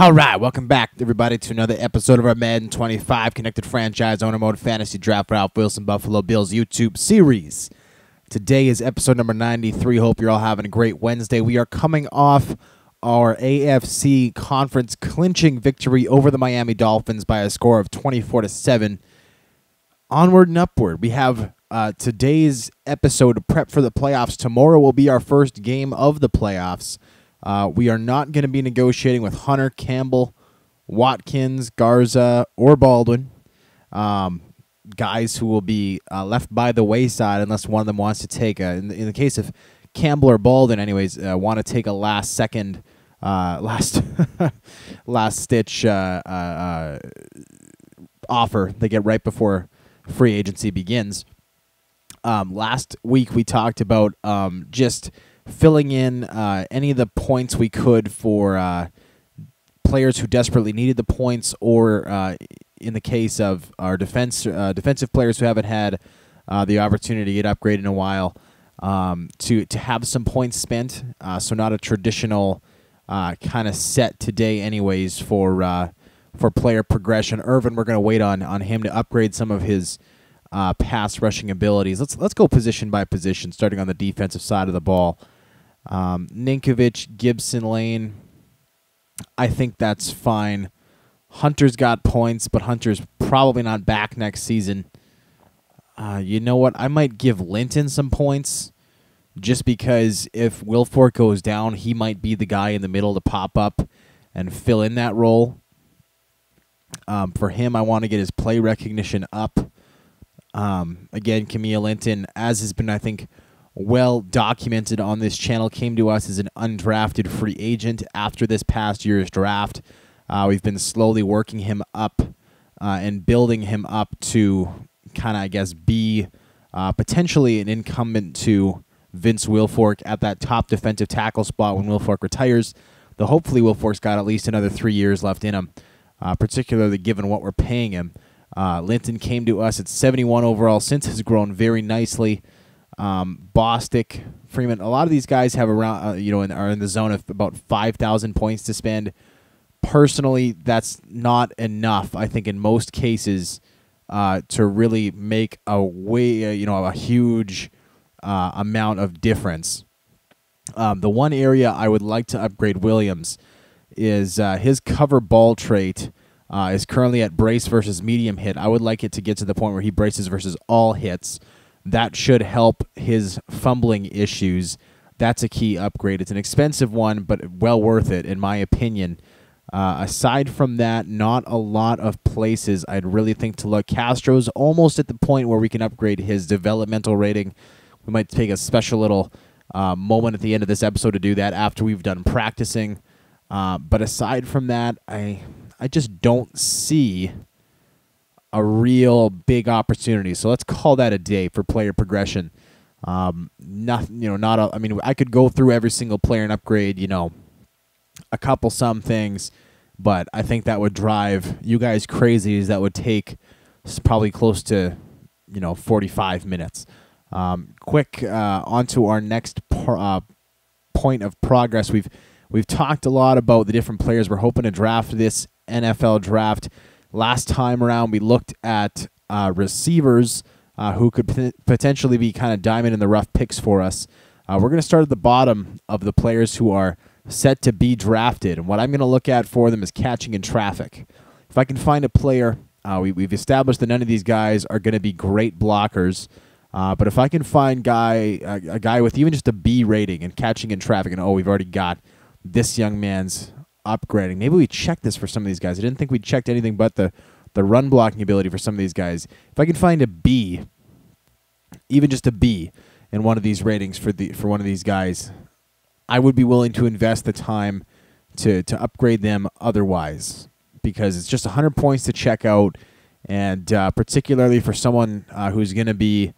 All right, welcome back, everybody, to another episode of our Madden 25 Connected Franchise Owner Mode Fantasy Draft Ralph Wilson Buffalo Bills YouTube series. Today is episode number 93. Hope you're all having a great Wednesday. We are coming off our AFC Conference clinching victory over the Miami Dolphins by a score of 24-7. Onward and upward. We have today's episode to prep for the playoffs. Tomorrow will be our first game of the playoffs. We are not going to be negotiating with Hunter, Campbell, Watkins, Garza, or Baldwin. Guys who will be left by the wayside unless one of them wants to take in the case of Campbell or Baldwin, anyways, want to take a last stitch offer they get right before free agency begins. Last week we talked about just filling in any of the points we could for players who desperately needed the points, or in the case of our defensive players who haven't had the opportunity to get upgraded in a while, to have some points spent. So not a traditional kind of set today, anyways, for player progression. IRVIN, we're going to wait on him to upgrade some of his pass rushing abilities. Let's go position by position, starting on the defensive side of the ball. Ninkovich, Gibson, Lane, I think that's fine. Hunter's got points, but Hunter's probably not back next season. You know what? I might give Linton some points, just because if Wilfork goes down, he might be the guy in the middle to pop up and fill in that role. For him, I want to get his play recognition up. Again, Camille Linton, as has been, I think, well documented on this channel, came to us as an undrafted free agent after this past year's draft. We've been slowly working him up and building him up to kind of, I guess, be potentially an incumbent to Vince Wilfork at that top defensive tackle spot when Wilfork retires. Though hopefully Wilfork's got at least another 3 years left in him, particularly given what we're paying him. Linton came to us at 71 overall, since has grown very nicely. Bostic, Freeman, a lot of these guys have around, are in the zone of about 5,000 points to spend. Personally, that's not enough, I think, in most cases, to really make a huge amount of difference. The one area I would like to upgrade Williams is his cover ball trait is currently at brace versus medium hit. I would like it to get to the point where he braces versus all hits. That should help his fumbling issues. That's a key upgrade. It's an expensive one, but well worth it, in my opinion. Aside from that, not a lot of places I'd really think to look. Castro's almost at the point where we can upgrade his developmental rating. We might take a special little moment at the end of this episode to do that after we've done practicing. But aside from that, I just don't see a real big opportunity. So let's call that a day for player progression. I could go through every single player and upgrade, a couple some things, but I think that would drive you guys crazy. As that would take probably close to 45 minutes. Quick onto our next point of progress. We've talked a lot about the different players we're hoping to draft this NFL draft. Last time around, we looked at receivers who could potentially be kind of diamond in the rough picks for us. We're going to start at the bottom of the players who are set to be drafted, and what I'm going to look at for them is catching in traffic. If I can find a player, we've established that none of these guys are going to be great blockers, but if I can find a guy with even just a B rating and catching in traffic, and we've already got this young man's upgrading. Maybe we checked this for some of these guys. I didn't think we checked anything but the run blocking ability for some of these guys. If I can find a B, even just a B in one of these ratings for one of these guys, I would be willing to invest the time to upgrade them otherwise, because it's just 100 points to check out, and particularly for someone who's going to be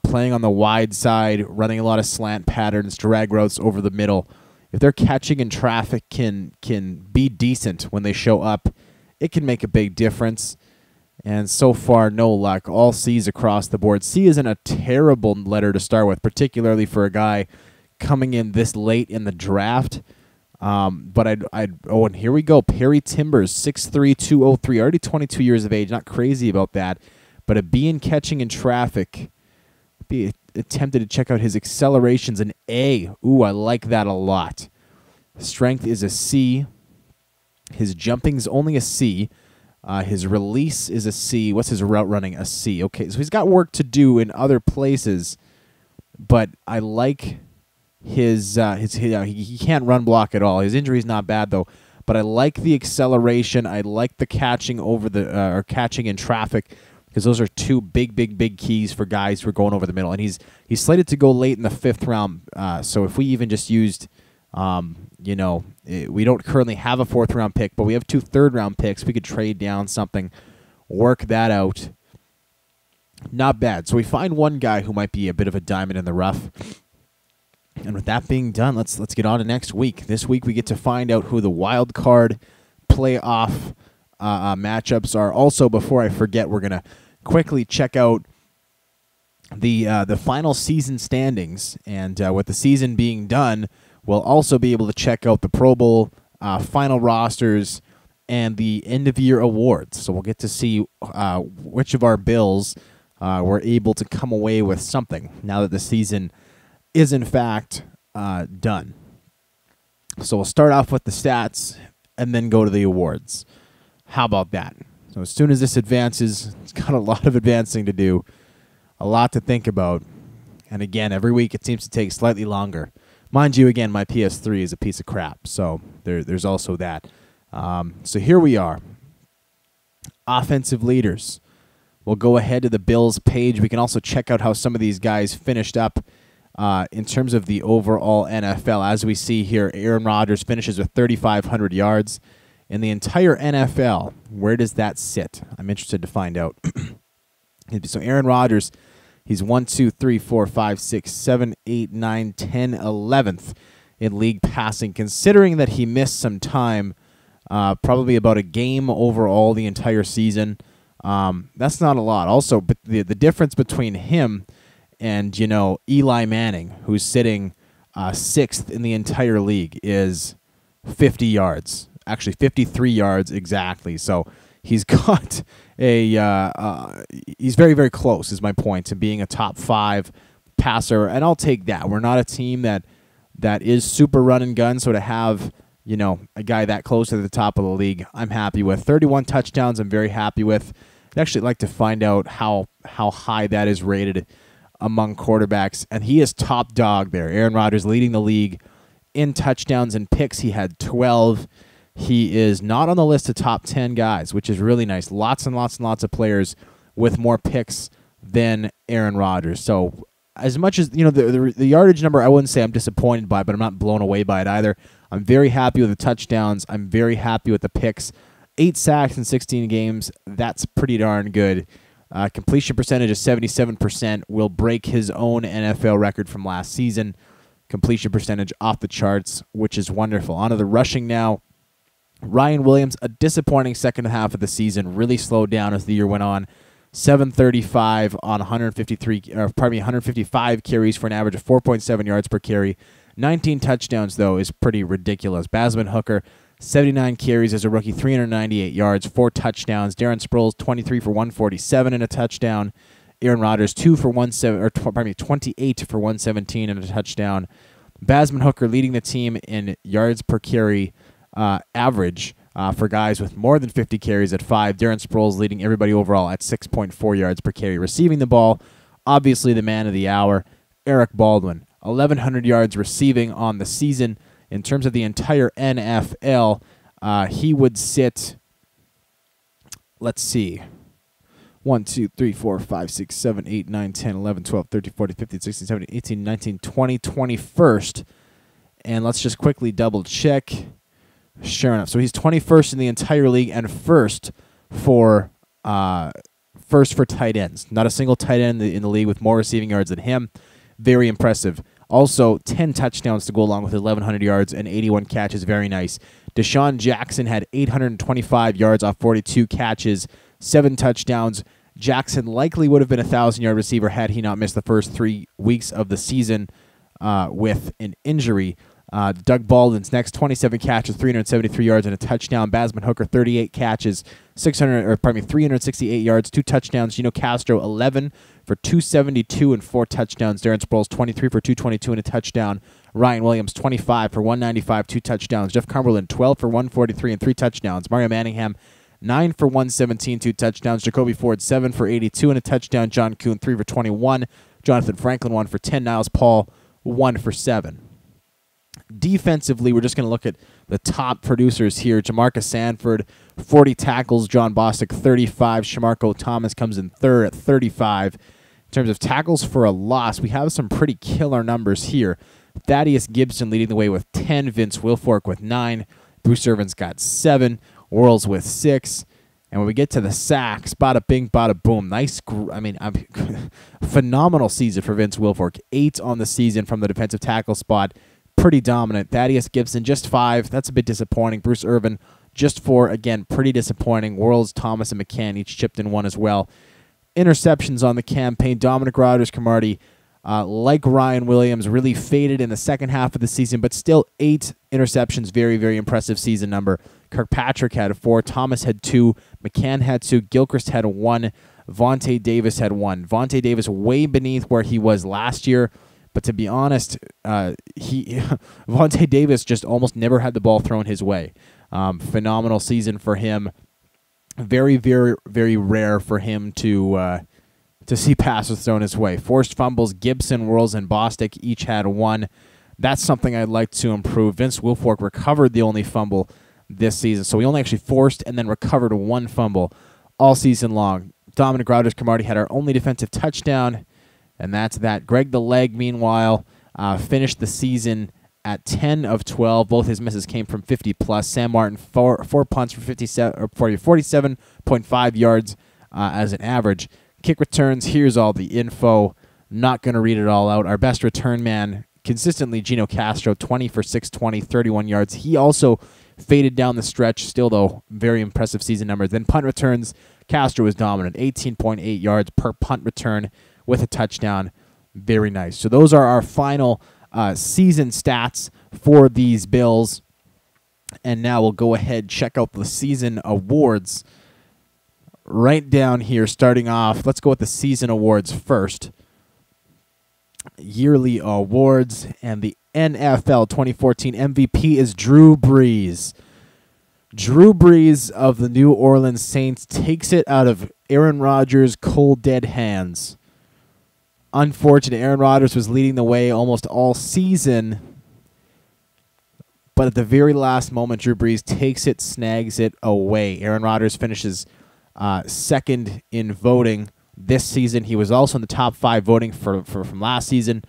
playing on the wide side, running a lot of slant patterns, drag routes over the middle. If their catching in traffic can be decent when they show up, it can make a big difference. And so far, no luck. All C's across the board. C isn't a terrible letter to start with, particularly for a guy coming in this late in the draft. But and here we go. Perry Timbers, 6'3", 203, already 22 years of age. Not crazy about that, but a B in catching in traffic. Be attempted to check out his accelerations, an A. Ooh, I like that a lot. Strength is a C. His jumping's only a C. His release is a C. What's his route running? A C. Okay, so he's got work to do in other places, but I like his he can't run block at all. His injury's not bad though, but I like the acceleration. I like the catching over the or catching in traffic, because those are two big keys for guys who are going over the middle. And he's slated to go late in the 5th round. So if we even just used, we don't currently have a 4th round pick, but we have 2 3rd-round picks. We could trade down something, work that out. Not bad. So we find one guy who might be a bit of a diamond in the rough. And with that being done, let's get on to next week. This week we get to find out who the wild card playoff matchups are. Also, before I forget, we're gonna quickly check out the final season standings, and with the season being done, we'll also be able to check out the Pro Bowl final rosters and the end of year awards. So we'll get to see which of our Bills were able to come away with something now that the season is in fact done. So we'll start off with the stats and then go to the awards. How about that? So as soon as this advances, it's got a lot of advancing to do, a lot to think about. And again, every week it seems to take slightly longer. Mind you, again, my PS3 is a piece of crap, so there's also that. So here we are. Offensive leaders. We'll go ahead to the Bills page. We can also check out how some of these guys finished up in terms of the overall NFL. As we see here, Aaron Rodgers finishes with 3,500 yards. In the entire NFL, where does that sit? I'm interested to find out. So Aaron Rodgers, he's 1, 2, 3, 4, 5, 6, 7, 8, 9, 10, 11th in league passing, considering that he missed some time, probably about a game overall the entire season. That's not a lot. Also, but the difference between him and, Eli Manning, who's sitting 6th in the entire league, is 50 yards. Actually, 53 yards exactly. So he's got he's very, very close, is my point, to being a top 5 passer, and I'll take that. We're not a team that is super run and gun, so to have, a guy that close to the top of the league, I'm happy with. 31 touchdowns, I'm very happy with. I'd actually like to find out how high that is rated among quarterbacks, and he is top dog there. Aaron Rodgers leading the league in touchdowns and picks. He had 12. He is not on the list of top 10 guys, which is really nice. Lots and lots and lots of players with more picks than Aaron Rodgers. So as much as, the yardage number, I wouldn't say I'm disappointed by, but I'm not blown away by it either. I'm very happy with the touchdowns. I'm very happy with the picks. 8 sacks in 16 games. That's pretty darn good. Completion percentage of 77% will break his own NFL record from last season. Completion percentage off the charts, which is wonderful. On to the rushing now. Ryan Williams, a disappointing second half of the season, really slowed down as the year went on. 735 on 155 carries for an average of 4.7 yards per carry. 19 touchdowns, though, is pretty ridiculous. Basman Hooker, 79 carries as a rookie, 398 yards, 4 touchdowns. Darren Sproles, 23 for 147 and a touchdown. Aaron Rodgers, 28 for 117 and a touchdown. Basman Hooker leading the team in yards per carry average for guys with more than 50 carries at 5. Darren Sproles leading everybody overall at 6.4 yards per carry. Receiving the ball, obviously the man of the hour, Eric Baldwin. 1,100 yards receiving on the season. In terms of the entire NFL, he would sit, let's see, 1, 2, 3, 4, 5, 6, 7, 8, 9, 10, 11, 12, 13, 14, 15, 16, 17, 18, 19, 20, 21st. And let's just quickly double check. Sure enough. So he's 21st in the entire league and first for tight ends. Not a single tight end in the league with more receiving yards than him. Very impressive. Also, 10 touchdowns to go along with 1,100 yards and 81 catches. Very nice. Deshaun Jackson had 825 yards off 42 catches, 7 touchdowns. Jackson likely would have been a 1,000-yard receiver had he not missed the first 3 weeks of the season with an injury. Doug Baldwin's next, 27 catches, 373 yards, and a touchdown. Basman Hooker, 38 catches, 368 yards, 2 touchdowns. Gino Castro, 11 for 272 and 4 touchdowns. Darren Sproles, 23 for 222 and a touchdown. Ryan Williams, 25 for 195, 2 touchdowns. Jeff Cumberland, 12 for 143 and 3 touchdowns. Mario Manningham, 9 for 117, 2 touchdowns. Jacoby Ford, 7 for 82 and a touchdown. John Kuhn, 3 for 21. Jonathan Franklin, 1 for 10. Niles Paul, 1 for 7. Defensively, we're just going to look at the top producers here. Jamarcus Sanford, 40 tackles. John Bostic, 35. Shamarko Thomas comes in third at 35. In terms of tackles for a loss, we have some pretty killer numbers here. Thaddeus Gibson leading the way with 10. Vince Wilfork with 9. Bruce Irvin's got 7. Worrells with 6. And when we get to the sacks, bada bing, bada boom. Phenomenal season for Vince Wilfork. 8 on the season from the defensive tackle spot. Pretty dominant. Thaddeus Gibson, just 5. That's a bit disappointing. Bruce Irvin, just 4. Again, pretty disappointing. Worrells, Thomas, and McCann each chipped in 1 as well. Interceptions on the campaign. Dominic Rodgers-Cromartie, like Ryan Williams, really faded in the second half of the season, but still 8 interceptions. Very, very impressive season number. Kirkpatrick had 4. Thomas had 2. McCann had 2. Gilchrist had 1. Vontae Davis had 1. Vontae Davis way beneath where he was last year. But to be honest, Vontae Davis just almost never had the ball thrown his way. Phenomenal season for him. Very, very, very rare for him to see passes thrown his way. Forced fumbles, Gibson, Worrells, and Bostic each had 1. That's something I'd like to improve. Vince Wilfork recovered the only fumble this season, so he only actually forced and then recovered 1 fumble all season long. Dominic Rodgers-Cromartie had our only defensive touchdown, and that's that. Greg the Leg, meanwhile, finished the season at 10 of 12. Both his misses came from 50+. Sam Martin, 4 punts for 47.5 yards as an average. Kick returns, here's all the info. Not going to read it all out. Our best return man, consistently Gino Castro, 20 for 620, 31 yards. He also faded down the stretch. Still, though, very impressive season numbers. Then punt returns, Castro was dominant, 18.8 yards per punt return with a touchdown. Very nice. So those are our final season stats for these Bills. And now we'll go ahead and check out the season awards. Right down here, starting off, let's go with the season awards first. Yearly awards, and the NFL 2014 MVP is Drew Brees. Drew Brees of the New Orleans Saints takes it out of Aaron Rodgers' cold, dead hands. Unfortunate. Aaron Rodgers was leading the way almost all season, but at the very last moment, Drew Brees takes it, snags it away. Aaron Rodgers finishes second in voting this season. He was also in the top 5 voting from last season.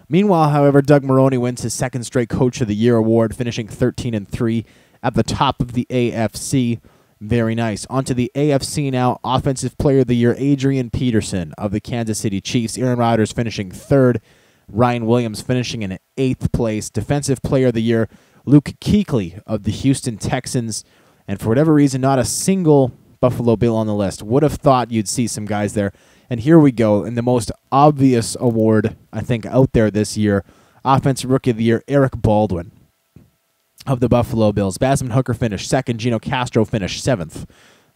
Meanwhile, however, Doug Marrone wins his 2nd straight Coach of the Year award, finishing 13-3 at the top of the AFC. Very nice. On to the AFC now. Offensive Player of the Year, Adrian Peterson of the Kansas City Chiefs. Aaron Rodgers finishing 3rd. Ryan Williams finishing in 8th place. Defensive Player of the Year, Luke Kuechly of the Houston Texans. And for whatever reason, not a single Buffalo Bill on the list. Would have thought you'd see some guys there. And here we go. In the most obvious award, I think, out there this year, Offensive Rookie of the Year, Eric Baldwin of the Buffalo Bills. Basman Hooker finished 2nd. Gino Castro finished 7th.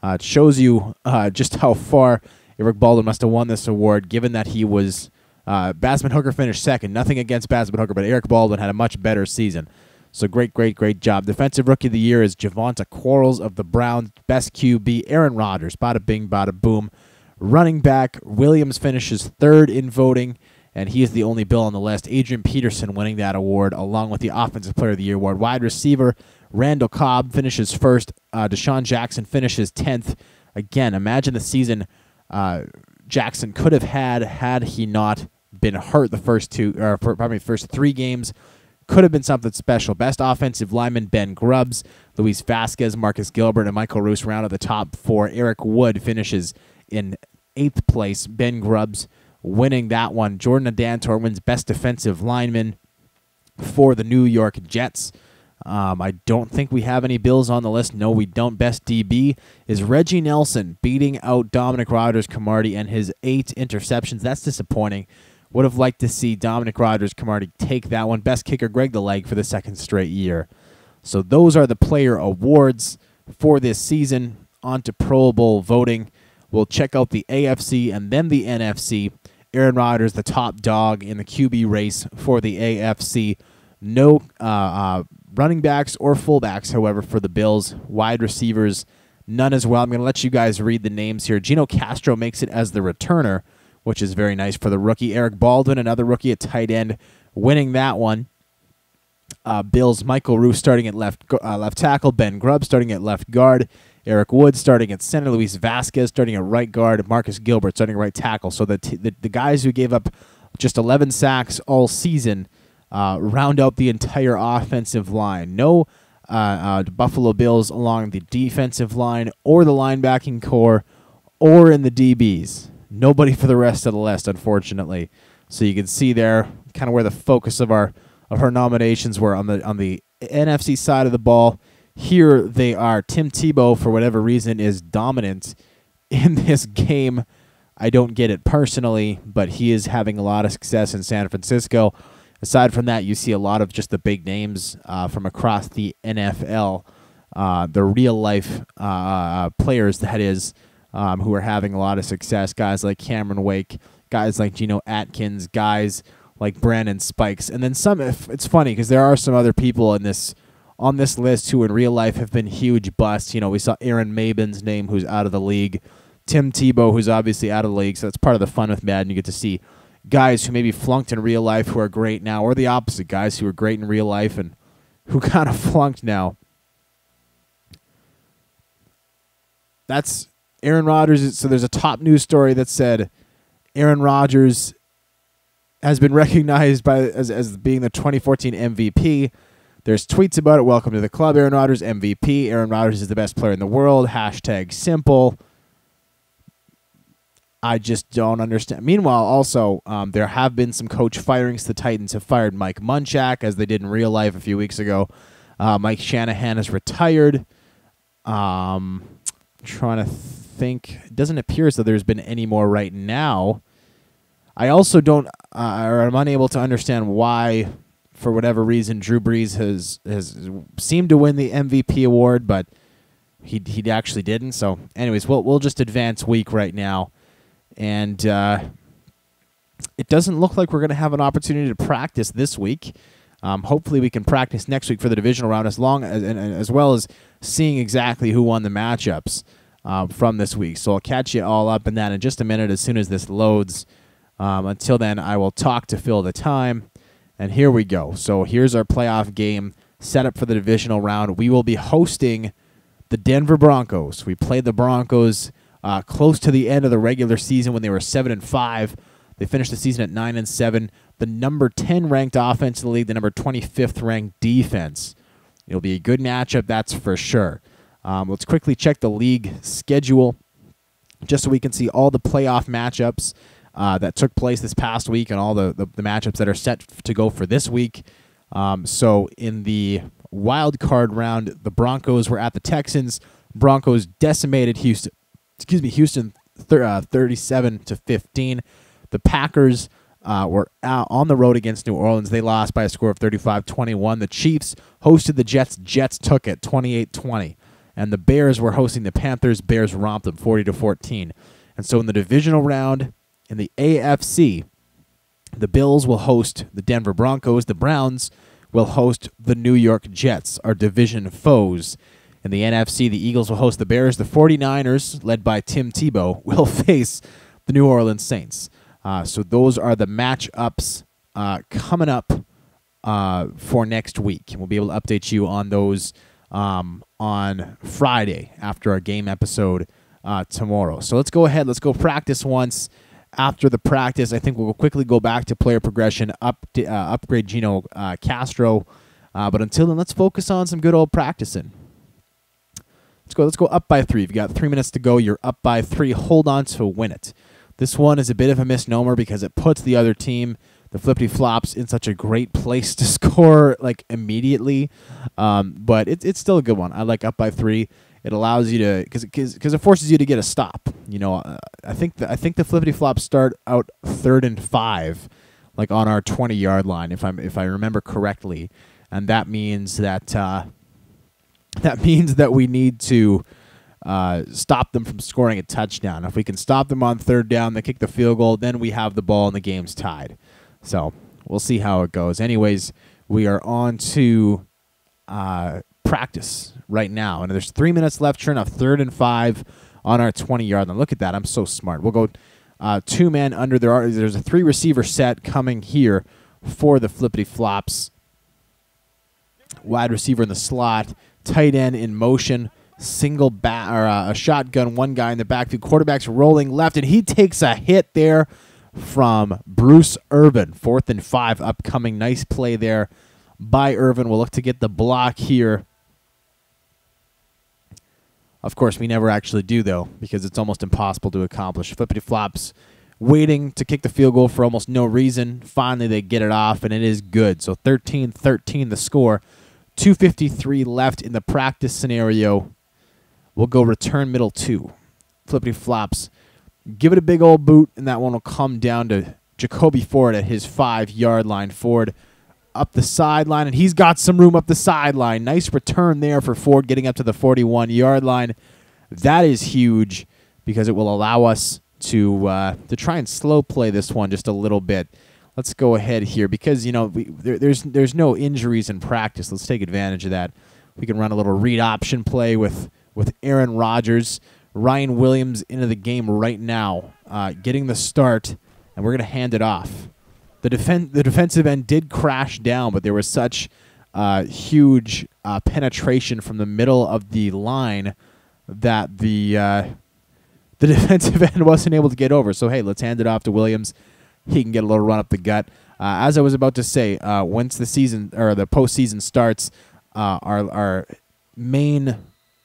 It shows you just how far Eric Baldwin must have won this award, given that he was... Basman Hooker finished 2nd. Nothing against Basman Hooker, but Eric Baldwin had a much better season. So great, great, great job. Defensive Rookie of the Year is Javonte Quarles of the Browns. Best QB, Aaron Rodgers. Bada bing, bada boom. Running back, Williams finishes 3rd in voting, and he is the only Bill on the list. Adrian Peterson winning that award, along with the Offensive Player of the Year award. Wide receiver, Randall Cobb finishes 1st. Deshaun Jackson finishes 10th. Again, imagine the season Jackson could have had he not been hurt the first 3 games. Could have been something special. Best offensive lineman, Ben Grubbs. Luis Vasquez, Marcus Gilbert, and Michael Roos round of the top 4. Eric Wood finishes in 8th place. Ben Grubbs winning that one. Jordan Adantor wins Best Defensive Lineman for the New York Jets. I don't think we have any Bills on the list. No, we don't. Best DB is Reggie Nelson beating out Dominic Rodgers-Cromartie and his 8 interceptions. That's disappointing. Would have liked to see Dominic Rodgers-Cromartie take that one. Best kicker, Greg the Leg, for the second straight year. So those are the player awards for this season. On to Pro Bowl voting. We'll check out the AFC and then the NFC. Aaron Rodgers, the top dog in the QB race for the AFC. No running backs or fullbacks, however, for the Bills. Wide receivers, none as well. I'm going to let you guys read the names here. Gino Castro makes it as the returner, which is very nice for the rookie. Eric Baldwin, another rookie at tight end, winning that one. Bills, Michael Roos starting at left tackle. Ben Grubb starting at left guard. Eric Wood starting at center. Luis Vasquez starting at right guard. Marcus Gilbert starting at right tackle. So the guys who gave up just 11 sacks all season round out the entire offensive line. No Buffalo Bills along the defensive line or the linebacking core or in the DBs. Nobody for the rest of the list, unfortunately. So you can see there kind of where the focus of our nominations were on the NFC side of the ball. Here they are. Tim Tebow, for whatever reason, is dominant in this game. I don't get it personally, but he is having a lot of success in San Francisco. Aside from that, you see a lot of just the big names from across the NFL, the real-life players, that is, who are having a lot of success. Guys like Cameron Wake, guys like Geno Atkins, guys like Brandon Spikes. And then some, it's funny because there are some other people on this list who in real life have been huge busts. You know, we saw Aaron Mabin's name, who's out of the league. Tim Tebow, who's obviously out of the league. So that's part of the fun with Madden. You get to see guys who maybe flunked in real life who are great now, or the opposite, guys who are great in real life and who kind of flunked now. That's Aaron Rodgers. So there's a top news story that said Aaron Rodgers has been recognized as being the 2014 MVP. There's tweets about it. Welcome to the club, Aaron Rodgers, MVP. Aaron Rodgers is the best player in the world. Hashtag simple. I just don't understand. Meanwhile, also, there have been some coach firings. The Titans have fired Mike Munchak, as they did in real life a few weeks ago. Mike Shanahan is retired. Trying to think. It doesn't appear as though there's been any more right now. I also don't, or I'm unable to understand why, for whatever reason, Drew Brees has seemed to win the MVP award, but he actually didn't. So, anyways, we'll just advance week right now. And it doesn't look like we're going to have an opportunity to practice this week. Hopefully we can practice next week for the divisional round, as well as seeing exactly who won the matchups from this week. So I'll catch you all up in that in just a minute as soon as this loads. Until then, I will talk to fill the time. And here we go. So here's our playoff game set up for the divisional round. We will be hosting the Denver Broncos. We played the Broncos close to the end of the regular season when they were 7-5. They finished the season at 9-7. The number 10 ranked offense in the league, the number 25th ranked defense. It'll be a good matchup, that's for sure. Let's quickly check the league schedule just so we can see all the playoff matchups that took place this past week and all the matchups that are set to go for this week. So in the wild card round, the Broncos were at the Texans. Broncos decimated Houston. Houston 37-15. The Packers were out on the road against New Orleans. They lost by a score of 35-21. The Chiefs hosted the Jets. Jets took it 28-20. And the Bears were hosting the Panthers. Bears romped them 40-14. And so in the divisional round, in the AFC, the Bills will host the Denver Broncos. The Browns will host the New York Jets, our division foes. In the NFC, the Eagles will host the Bears. The 49ers, led by Tim Tebow, will face the New Orleans Saints. So those are the matchups coming up for next week. And we'll be able to update you on those on Friday after our game episode tomorrow. So let's go ahead. Let's go practice once. After the practice, I think we'll quickly go back to player progression, upgrade Gino Castro. But until then, let's focus on some good old practicing. Let's go up by 3. You've got 3 minutes to go. You're up by 3. Hold on to win it. This one is a bit of a misnomer because it puts the other team, the Flippity Flops, in such a great place to score like immediately. But it's still a good one. I like up by 3. it allows you to, because it forces you to get a stop. You know, I think the flippity flops start out 3rd and 5, like on our 20-yard line, if I remember correctly, and that means that we need to stop them from scoring a touchdown. If we can stop them on 3rd down, they kick the field goal, then we have the ball and the game's tied. So we'll see how it goes. Anyways, we are on to practice right now, and there's 3 minutes left. Sure enough, 3rd and 5 on our 20-yard line. Look at that. I'm so smart. We'll go 2-man under. There's a 3-receiver set coming here for the flippity flops. Wide receiver in the slot, tight end in motion, single a shotgun, one guy in the backfield. Quarterback's rolling left, and he takes a hit there from Bruce Irvin. 4th and 5 upcoming. Nice play there by Irvin. We'll look to get the block here. Of course, we never actually do, though, because it's almost impossible to accomplish. Flippity flops waiting to kick the field goal for almost no reason. Finally, they get it off, and it is good. So 13-13 the score. 2:53 left in the practice scenario. We'll go return middle 2. Flippity flops give it a big old boot, and that one will come down to Jacoby Ford at his 5-yard line. Ford up the sideline, and he's got some room up the sideline. Nice return there for Ford, getting up to the 41-yard line. That is huge because it will allow us to try and slow play this one just a little bit. Let's go ahead here because, you know, there's no injuries in practice. Let's take advantage of that. We can run a little read option play with Aaron Rodgers. Ryan Williams into the game right now, getting the start, and we're going to hand it off. The defensive end did crash down, but there was such huge penetration from the middle of the line that the defensive end wasn't able to get over. So, hey, let's hand it off to Williams. He can get a little run up the gut. As I was about to say, once the season or the postseason starts, our main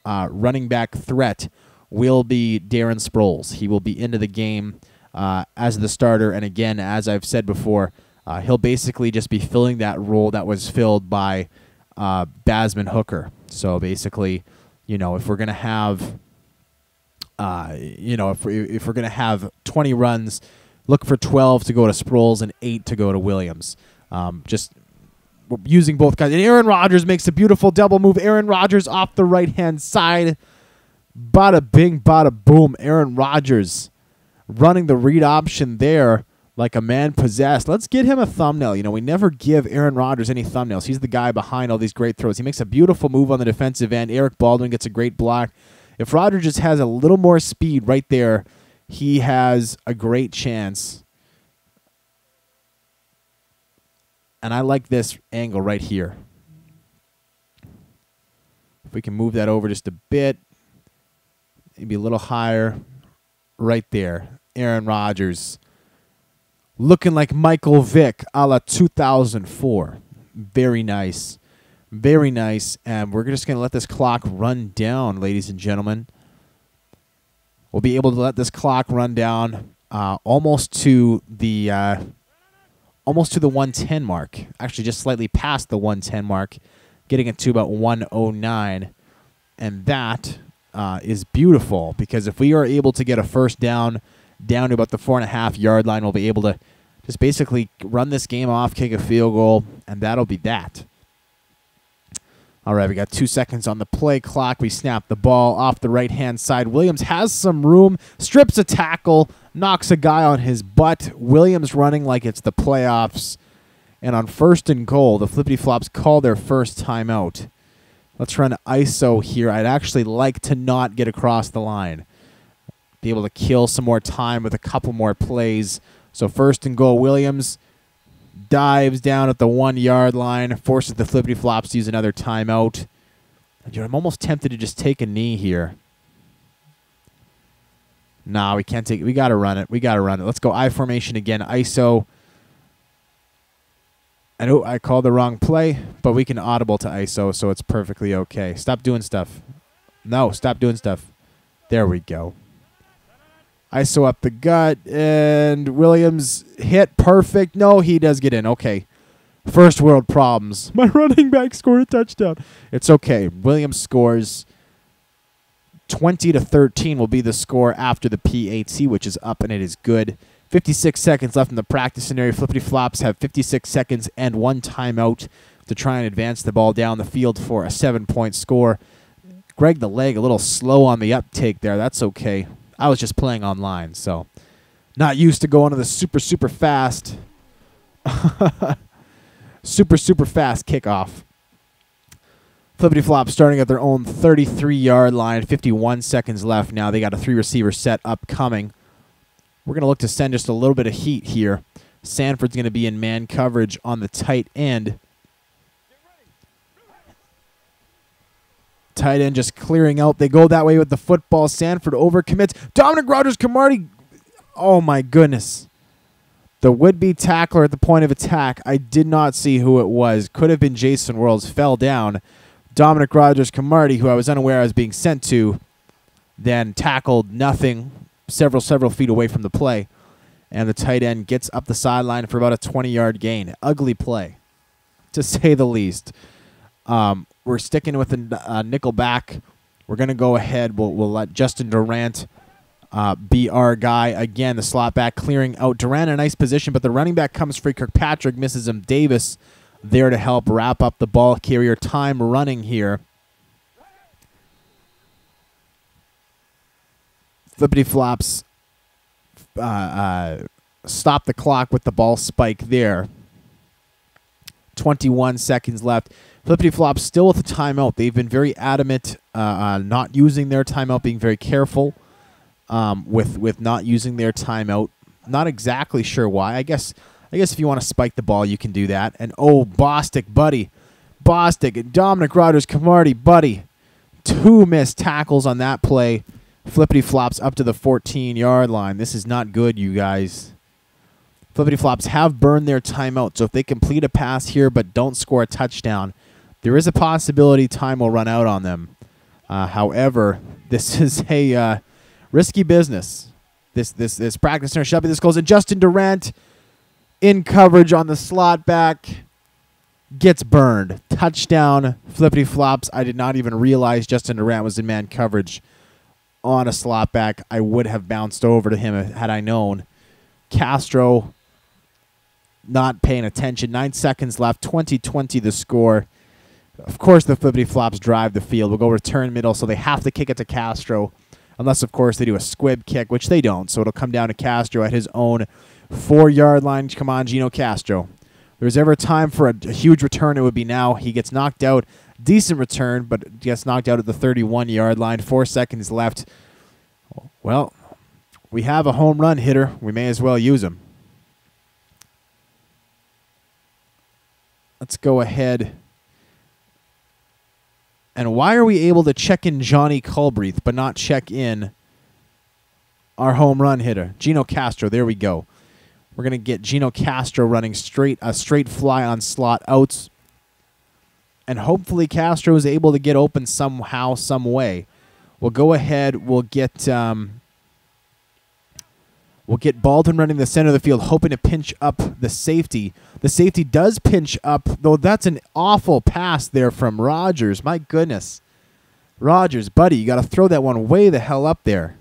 running back threat will be Darren Sproles. He will be into the game as the starter, and again, as I've said before, he'll basically just be filling that role that was filled by Basman Hooker. So basically, you know, if we're gonna have, if we're gonna have 20 runs, look for 12 to go to Sproles and 8 to go to Williams. Just using both guys. And Aaron Rodgers makes a beautiful double move. Aaron Rodgers off the right-hand side. Bada bing, bada boom. Aaron Rodgers running the read option there like a man possessed. Let's get him a thumbnail. You know, we never give Aaron Rodgers any thumbnails. He's the guy behind all these great throws. He makes a beautiful move on the defensive end. Eric Baldwin gets a great block. If Rodgers just has a little more speed right there, he has a great chance. And I like this angle right here. If we can move that over just a bit, maybe a little higher, right there. Aaron Rodgers looking like Michael Vick a la 2004. Very nice. Very nice. And we're just going to let this clock run down, ladies and gentlemen. We'll be able to let this clock run down almost to the 110 mark. Actually, just slightly past the 110 mark, getting it to about 109. And that is beautiful because if we are able to get a first down to about the 4.5-yard line, we'll be able to just basically run this game off, kick a field goal, and that'll be that. All right, we got 2 seconds on the play clock. We snap the ball off the right-hand side. Williams has some room, strips a tackle, knocks a guy on his butt. Williams running like it's the playoffs. And on 1st and goal, the Flippity Flops call their first timeout. Let's run ISO here. I'd actually like to not get across the line. Be able to kill some more time with a couple more plays. So 1st and goal, Williams dives down at the 1-yard line, forces the Flippity Flops to use another timeout. I'm almost tempted to just take a knee here. No, we can't take it. We got to run it. We got to run it. Let's go I formation again. ISO. I know I called the wrong play, but we can audible to ISO, so it's perfectly okay. Stop doing stuff. No, stop doing stuff. There we go. ISO up the gut, and Williams hit perfect. No, he does get in. Okay. First world problems. My running back scored a touchdown. It's okay. Williams scores. 20-13 will be the score after the PAT, which is up, and it is good. 56 seconds left in the practice scenario. Flippity Flops have 56 seconds and 1 timeout to try and advance the ball down the field for a 7-point score. Greg the Leg a little slow on the uptake there. That's okay. I was just playing online, so not used to going to the super fast super fast kickoff. Flippity Flop starting at their own 33-yard line. 51 seconds left now. They got a 3-receiver set upcoming. We're going to look to send just a little bit of heat here. Sanford's going to be in man coverage on the tight end. Tight end just clearing out. They go that way with the football. Sanford overcommits. Dominic Rogers-Camardi. Oh, my goodness. The would-be tackler at the point of attack. I did not see who it was. Could have been Jason Worlds. Fell down. Dominic Rogers-Camardi, who I was unaware I was being sent to, then tackled nothing several feet away from the play. And the tight end gets up the sideline for about a 20-yard gain. Ugly play, to say the least. We're sticking with the nickel back. We're going to go ahead. We'll let Justin Durant be our guy. Again, the slot back clearing out. Durant in a nice position, but the running back comes free. Kirkpatrick misses him. Davis there to help wrap up the ball carrier. Time running here. Flippity Flops stop the clock with the ball spike there. 21 seconds left. Flippity Flops still with the timeout. They've been very adamant not using their timeout, being very careful with not using their timeout. Not exactly sure why. I guess if you want to spike the ball, you can do that. And oh, Bostic, buddy. Bostic and Dominic Rogers-Camardi, buddy. 2 missed tackles on that play. Flippity Flops up to the 14-yard line. This is not good, you guys. Flippity Flops have burned their timeout, so if they complete a pass here but don't score a touchdown, there is a possibility time will run out on them. However, this is a risky business. This practice center shoving this goes, and Justin Durant in coverage on the slot back gets burned. Touchdown, Flippity Flops. I did not even realize Justin Durant was in man coverage on a slot back. I would have bounced over to him had I known. Castro not paying attention. 9 seconds left. 20-20 the score. Of course, the Flippity Flops drive the field. We'll go return middle, so they have to kick it to Castro. Unless, of course, they do a squib kick, which they don't. So it'll come down to Castro at his own 4-yard line. Come on, Gino Castro. If there's ever a time for a huge return, it would be now. He gets knocked out. Decent return, but gets knocked out at the 31-yard line. 4 seconds left. Well, we have a home run hitter. We may as well use him. Let's go ahead. And why are we able to check in Johnny Culbreath but not check in our home run hitter? Gino Castro, there we go. We're going to get Gino Castro running a straight fly on slot outs. And hopefully Castro is able to get open somehow, some way. We'll go ahead. We'll get Baldwin running the center of the field, hoping to pinch up the safety. The safety does pinch up, though that's an awful pass there from Rogers. My goodness. Rogers, buddy, you got to throw that one way the hell up there.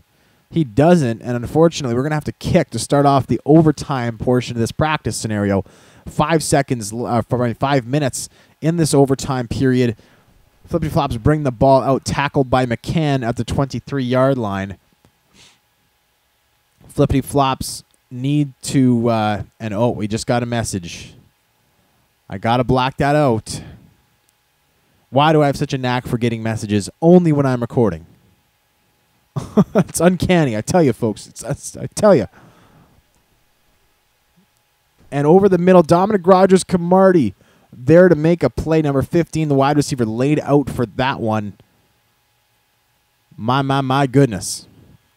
He doesn't, and unfortunately, we're going to have to kick to start off the overtime portion of this practice scenario. 5 minutes in this overtime period. Flippity Flops bring the ball out, tackled by McCann at the 23-yard line. Flippity Flops need to, and oh, we just got a message. I got to black that out. Why do I have such a knack for getting messages only when I'm recording? It's uncanny, I tell you, folks. I tell you. And over the middle, Dominic Rogers-Camardi there to make a play. Number 15, the wide receiver, laid out for that one. My goodness.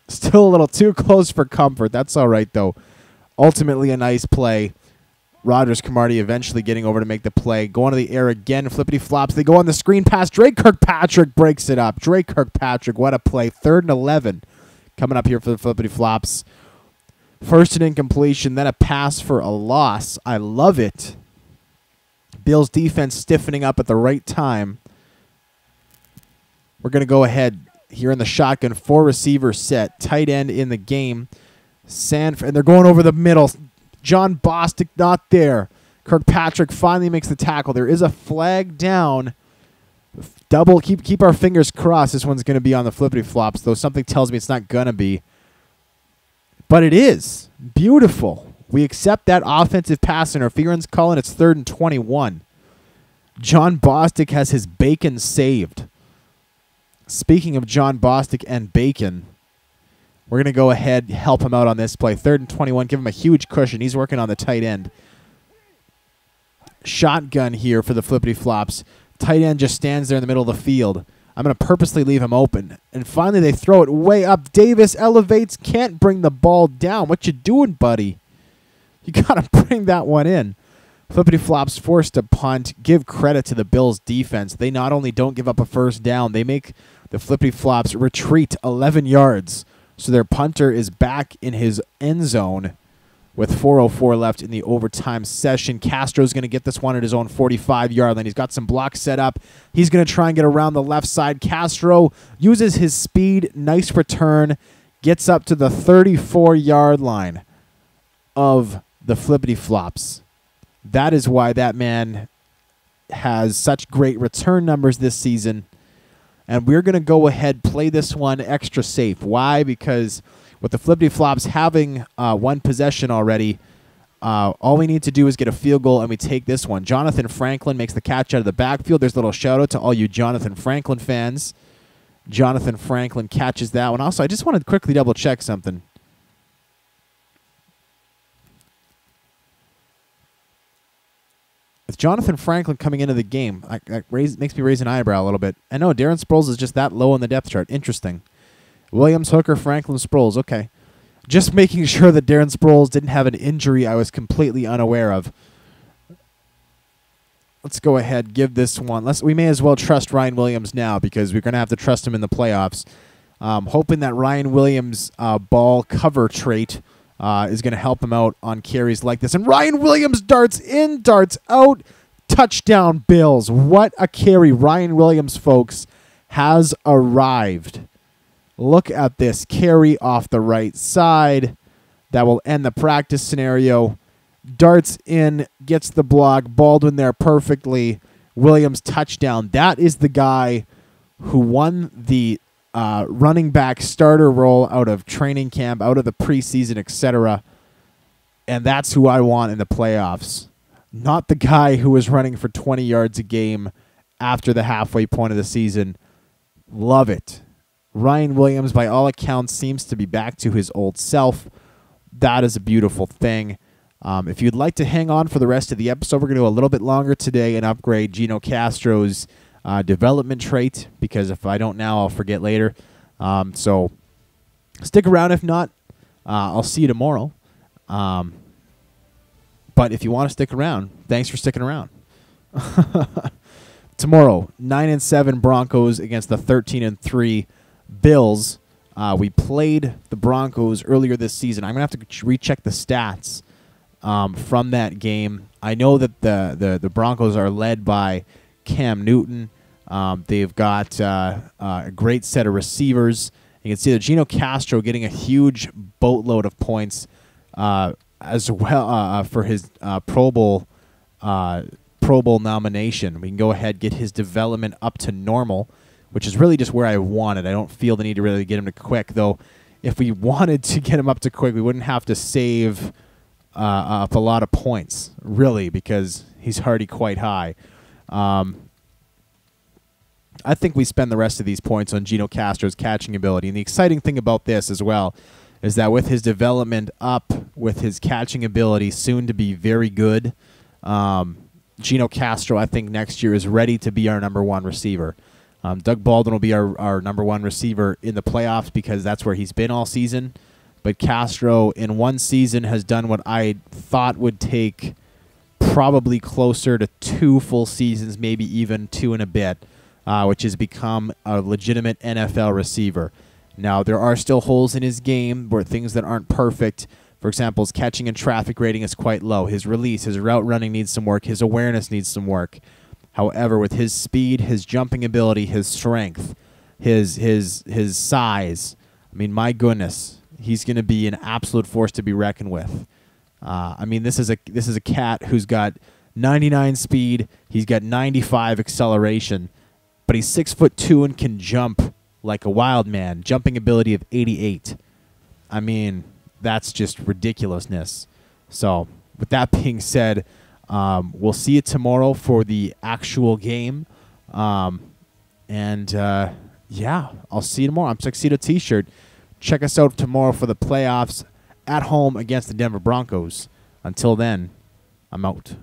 Still a little too close for comfort. That's all right, though. Ultimately, a nice play. Rogers-Camardi eventually getting over to make the play. Going to the air again. Flippity Flops. They go on the screen pass. Drake Kirkpatrick breaks it up. Drake Kirkpatrick, what a play. 3rd and 11 coming up here for the Flippity Flops. First and incompletion, then a pass for a loss. I love it. Bills defense stiffening up at the right time. We're going to go ahead. here in the shotgun, 4 receiver set, tight end in the game. And they're going over the middle. John Bostic not there. Kirkpatrick finally makes the tackle. There is a flag down. Double, keep our fingers crossed this one's going to be on the flippity flops, though something tells me it's not going to be. But it is. Beautiful. We accept that offensive pass interference, calling it's 3rd and 21. John Bostic has his bacon saved. Speaking of John Bostic and bacon, we're going to go ahead, help him out on this play. 3rd and 21, give him a huge cushion. He's working on the tight end. Shotgun here for the flippity flops. Tight end just stands there in the middle of the field. I'm going to purposely leave him open. And finally they throw it way up. Davis elevates, can't bring the ball down. What you doing, buddy? You got to bring that one in. Flippity flops forced to punt. Give credit to the Bills defense. They not only don't give up a first down, they make the flippity flops retreat 11 yards. So their punter is back in his end zone with 4:04 left in the overtime session. Castro's going to get this one at his own 45-yard line. He's got some blocks set up. He's going to try and get around the left side. Castro uses his speed. Nice return. Gets up to the 34-yard line of the flippity flops. That is why that man has such great return numbers this season. And we're going to go ahead play this one extra safe. Why? Because with the flippity flops having one possession already, all we need to do is get a field goal, and we take this one. Jonathan Franklin makes the catch out of the backfield. There's a little shout-out to all you Jonathan Franklin fans. Jonathan Franklin catches that one. Also, I just want to quickly double-check something. With Jonathan Franklin coming into the game, makes me raise an eyebrow a little bit. I know Darren Sproles is just that low on the depth chart. Interesting. Williams, Hooker, Franklin, Sproles. Okay. Just making sure that Darren Sproles didn't have an injury I was completely unaware of. Let's go ahead, give this one. We may as well trust Ryan Williams now because we're going to have to trust him in the playoffs. Hoping that Ryan Williams' ball cover trait is going to help him out on carries like this. And Ryan Williams darts in, darts out. Touchdown, Bills. What a carry. Ryan Williams, folks, has arrived. Look at this carry off the right side. That will end the practice scenario. Darts in, gets the block. Baldwin there perfectly. Williams touchdown. That is the guy who won the running back starter role out of training camp, out of the preseason, etc. And that's who I want in the playoffs. Not the guy who was running for 20 yards a game after the halfway point of the season. Love it. Ryan Williams, by all accounts, seems to be back to his old self. That is a beautiful thing. If you'd like to hang on for the rest of the episode, we're going to go a little bit longer today and upgrade Gino Castro's development trait, because if I don't now, I'll forget later. So stick around. If not, I'll see you tomorrow. But if you want to stick around, thanks for sticking around. Tomorrow, 9-7 Broncos against the 13-3 Bills. We played the Broncos earlier this season. I'm going to have to recheck the stats from that game. I know that the Broncos are led by Cam Newton. They've got a great set of receivers. You can see that Gino Castro getting a huge boatload of points as well for his Pro Bowl nomination. We can go ahead and get his development up to normal, which is really just where I want it. I don't feel the need to really get him to quick, though. If we wanted to get him up to quick, we wouldn't have to save up a lot of points, really, because he's already quite high. I think we spend the rest of these points on Gino Castro's catching ability. And the exciting thing about this as well is that with his development up, with his catching ability soon to be very good, Gino Castro, I think, next year is ready to be our #1 receiver. Doug Baldwin will be our #1 receiver in the playoffs because that's where he's been all season. But Castro, in one season, has done what I thought would take probably closer to 2 full seasons, maybe even 2 and a bit, which has become a legitimate NFL receiver. Now, there are still holes in his game where things that aren't perfect. For example, his catching and traffic rating is quite low. His release, his route running needs some work. His awareness needs some work. However, with his speed, his jumping ability, his strength, his size. I mean, my goodness, he's going to be an absolute force to be reckoned with. I mean, this is a cat who's got 99 speed. He's got 95 acceleration, but he's 6'2" and can jump like a wild man. Jumping ability of 88. I mean, that's just ridiculousness. So, with that being said, we'll see you tomorrow for the actual game. Yeah, I'll see you tomorrow. I'm Tuxedo T-shirt. Check us out tomorrow for the playoffs at home against the Denver Broncos. Until then, I'm out.